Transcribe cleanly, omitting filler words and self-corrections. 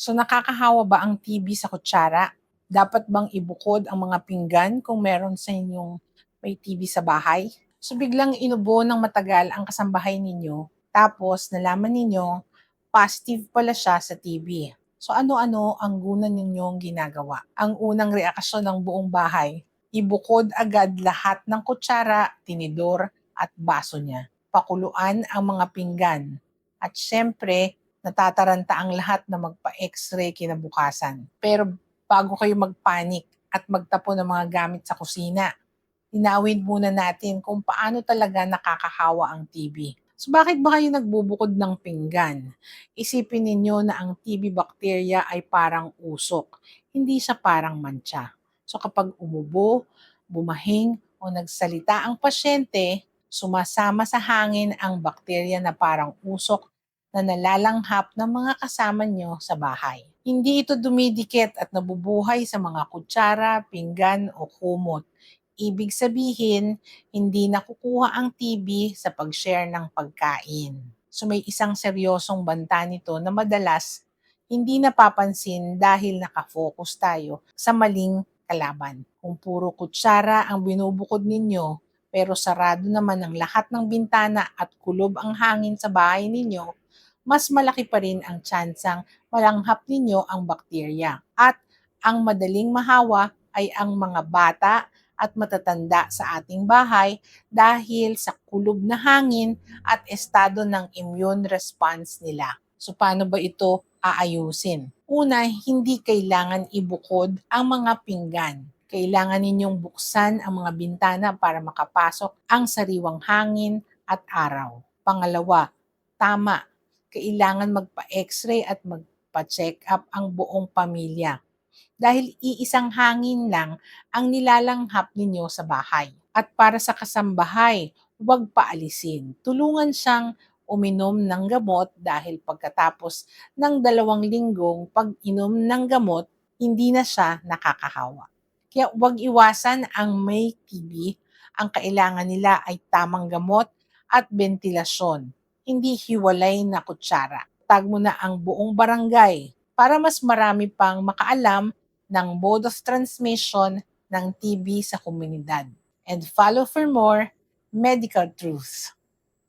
So nakakahawa ba ang TB sa kutsara? Dapat bang ibukod ang mga pinggan kung meron sa inyong may TB sa bahay? So biglang inubo ng matagal ang kasambahay ninyo, tapos nalaman ninyo positive pala siya sa TB. So ano-ano ang guna ninyong ginagawa? Ang unang reaksyon ng buong bahay, ibukod agad lahat ng kutsara, tinidor at baso niya. Pakuluan ang mga pinggan. At syempre, natataranta ang lahat na magpa-x-ray kinabukasan. Pero bago kayo magpanik at magtapon ng mga gamit sa kusina, linawin muna natin kung paano talaga nakakahawa ang TB. So bakit ba kayo nagbubukod ng pinggan? Isipin ninyo na ang TB bacteria ay parang usok, hindi siya parang mantsa. So kapag umubo, bumahing o nagsalita ang pasyente, sumasama sa hangin ang bakterya na parang usok na nalalanghap ng mga kasama nyo sa bahay. Hindi ito dumidikit at nabubuhay sa mga kutsara, pinggan o kumot. Ibig sabihin, hindi nakukuha ang TB sa pag-share ng pagkain. So may isang seryosong banta nito na madalas hindi napapansin dahil nakafocus tayo sa maling kalaban. Kung puro kutsara ang binubukod ninyo, pero sarado naman ang lahat ng bintana at kulob ang hangin sa bahay ninyo, mas malaki pa rin ang tsansang malanghap ninyo ang bakterya. At ang madaling mahawa ay ang mga bata at matatanda sa ating bahay dahil sa kulob na hangin at estado ng immune response nila. So paano ba ito aayusin? Una, hindi kailangan ibukod ang mga pinggan. Kailangan ninyong buksan ang mga bintana para makapasok ang sariwang hangin at araw. Pangalawa, tama, kailangan magpa-x-ray at magpa-check up ang buong pamilya dahil iisang hangin lang ang nilalanghap ninyo sa bahay. At para sa kasambahay, huwag paalisin. Tulungan siyang uminom ng gamot dahil pagkatapos ng 2 linggong pag-inom ng gamot, hindi na siya nakakahawa. Kaya huwag iwasan ang may TB. Ang kailangan nila ay tamang gamot at ventilasyon, hindi hiwalay na kutsara. Tag mo na ang buong barangay para mas marami pang makaalam ng mode of transmission ng TB sa komunidad. And follow for more medical truths.